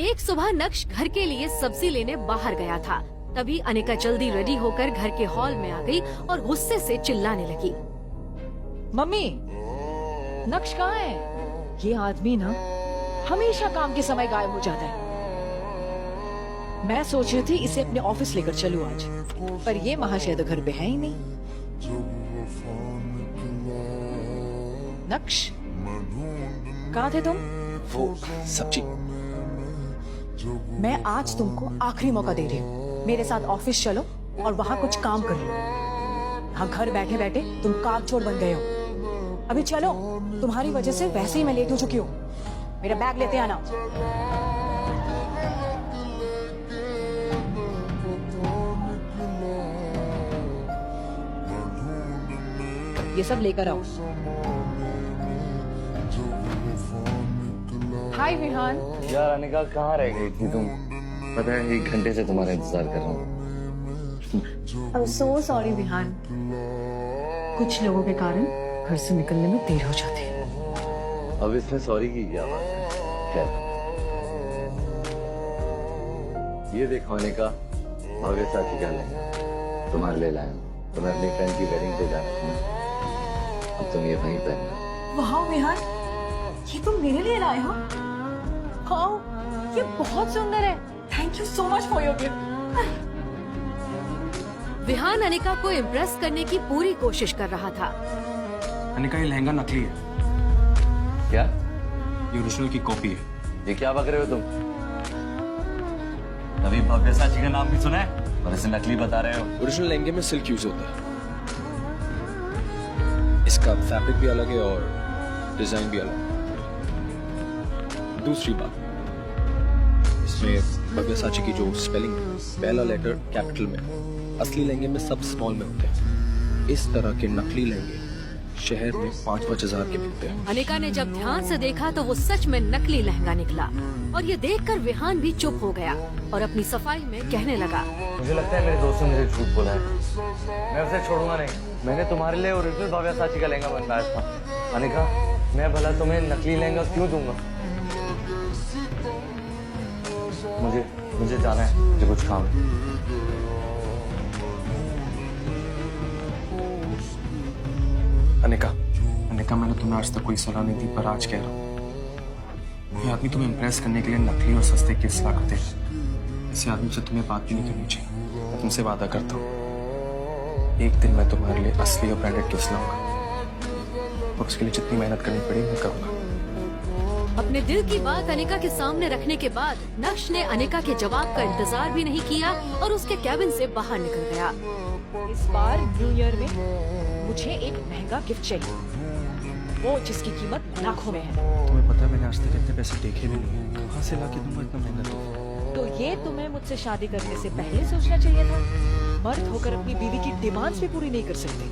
एक सुबह नक्श घर के लिए सब्जी लेने बाहर गया था। तभी अनिका जल्दी रेडी होकर घर के हॉल में आ गई और गुस्से से चिल्लाने लगी। मम्मी, नक्श कहाँ है? ये आदमी ना हमेशा काम के समय गायब हो जाता है। मैं सोच रही थी इसे अपने ऑफिस लेकर चलूं आज, पर ये महाशय तो घर पे है ही नहीं। नक्श, कहाँ थे तुम? वो सब्जी। मैं आज तुमको आखिरी मौका दे रही हूँ। मेरे साथ ऑफिस चलो और वहाँ कुछ काम कर लो। हाँ, घर बैठे बैठे तुम कामचोर बन गए हो। अभी चलो, तुम्हारी वजह से वैसे ही मैं लेट हो चुकी हूँ। मेरा बैग लेते आना। ये सब लेकर आओ। हाय विहान। यार अनिका, कहाँ रह गई थी तुम? पता है 1 घंटे से तुम्हारा इंतजार कर रहा हूँ। I'm so sorry Vihaan. कुछ लोगों के कारण घर से निकलने में देर हो जाती है। अब इसमें सॉरी की क्या बात है? खैर, ये देखो अनिका, भव्य साथी का लहंगा तुम्हारे लिए लाया हूँ। तुम्हें अपनी फ्रेंड की वेडिंग पे जाना है, अब तुम ये वहीं पहनना। वाह विहान, ये तुम मेरे लिए लाए हो? हाँ, ये बहुत सुंदर है। Thank you so much for your gift. Vihaan Anika को इम्प्रेस करने की पूरी कोशिश कर रहा था। अनिका, ये लहंगा नकली है। क्या? ये ओरिजिनल की कॉपी है। ये क्या बक रहे हो तुम? कभी भव्य साची का नाम भी सुना है और इसे नकली बता रहे हो? ओरिजिनल लहंगे में सिल्क यूज होता है। इसका फैब्रिक भी अलग है और डिजाइन भी अलग है। दूसरी बात, इसमें भव्य साची की जो स्पेलिंग है, पहला लेटर कैपिटल में, असली लहंगे में सब स्मॉल में होते हैं। इस तरह के नकली लहंगे शहर में 5-5 हजार के मिलते हैं। अनिका ने जब ध्यान से देखा तो वो सच में नकली लहंगा निकला और ये देखकर विहान भी चुप हो गया और अपनी सफाई में कहने लगा। मुझे लगता है मेरे दोस्त ने मुझे झूठ बोला है। मैं उसे छोड़ूंगा नहीं। मैंने तुम्हारे लिए ओरिजिनल भव्य साची का लहंगा बनवाया था। अनिका, मैं भला तुम्हें नकली लहंगा क्यों दूंगा? मुझे जाना है, मुझे कुछ काम है। अनिका, मैंने तुम्हें आज तक कोई सलाह नहीं दी, पर आज कह रहा हूँ, ये आदमी तुम्हें इम्प्रेस करने के लिए नकली और सस्ते गिफ्ट्स ला करते हैं। ऐसे आदमी से तुम्हें बात भी नहीं करनी चाहिए। मैं तुमसे वादा करता हूँ, एक दिन मैं तुम्हारे लिए असली और ब्रांडेड गिफ्ट्स लाऊंगा और उसके लिए जितनी मेहनत करनी पड़ी मैं करूंगा। अपने दिल की बात अनिका के सामने रखने के बाद नक्श ने अनिका के जवाब का इंतजार भी नहीं किया और उसके कैबिन से बाहर निकल गया। इस बार न्यू ईयर में मुझे एक महंगा गिफ्ट चाहिए, वो जिसकी कीमत लाखों में है। तुम्हें पता है मैंने आज तक इतने पैसे देखे भी नहीं। कहाँ से लाके दूंगा इतना महंगा गिफ्ट? तो ये तुम्हें मुझसे शादी करने से पहले सोचना चाहिए था। मर्द होकर अपनी बीवी की डिमांड्स भी पूरी नहीं कर सकते।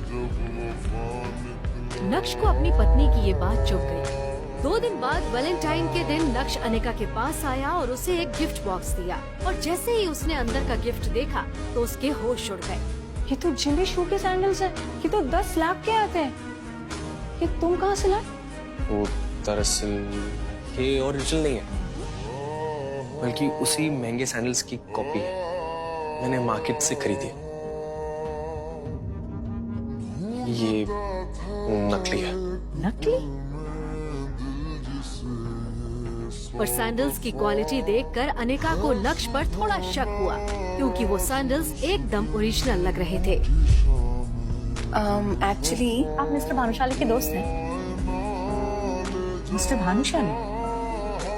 नक्श को अपनी पत्नी की ये बात चुभ गई। 2 दिन बाद वैलेंटाइन के दिन नक्श अनिका के पास आया और उसे एक गिफ्ट बॉक्स दिया और जैसे ही उसने अंदर का गिफ्ट देखा तो उसके होश उड़ गए। ये तो जिमी शू के सैंडल्स हैं। ये तो 10 लाख के आते हैं। ये तुम कहाँ से लाए? वो दरअसल ये ओरिजिनल नहीं है, बल्कि उसी महंगे सैंडल्स की कॉपी है। मैंने मार्केट से खरीदी। ये नकली है। नकली? पर सैंडल्स की क्वालिटी देखकर अनिका को नक्श पर थोड़ा शक हुआ क्योंकि वो सैंडल्स एकदम ओरिजिनल लग रहे थे। एक्चुअली आप मिस्टर भानुशाली के दोस्त हैं? मिस्टर भानुशाली?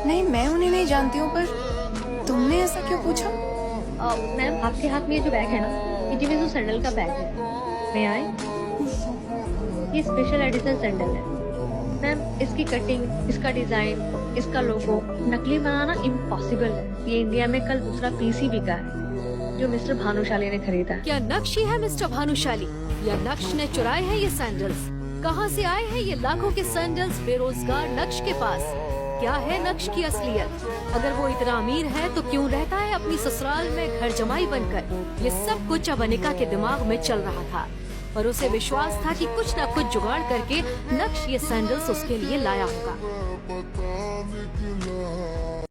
नहीं, मैं उन्हें नहीं जानती हूँ, पर तुमने ऐसा क्यों पूछा? मैम, आपके हाथ में ये जो बैग है ना, ये जिमी शू सैंडल का बैग है। मैं आए? ये स्पेशल एडिशन सैंडल है मैम। इसकी कटिंग, इसका डिजाइन, इसका लोगो नकली बनाना इम्पॉसिबल है। ये इंडिया में कल दूसरा पीस ही बिका है जो मिस्टर भानुशाली ने खरीदा। क्या नक्श ही है मिस्टर भानुशाली या नक्श ने चुराए हैं ये सैंडल्स? कहाँ से आए हैं ये लाखों के सैंडल्स बेरोजगार नक्श के पास? क्या है नक्श की असलियत? अगर वो इतना अमीर है तो क्यों रहता है अपनी ससुराल में घर जमाई बनकर? ये सब कुछ अब अनिका के दिमाग में चल रहा था पर उसे विश्वास था कि कुछ न कुछ जुगाड़ करके नक्श ये सैंडल्स उसके लिए लाया होगा।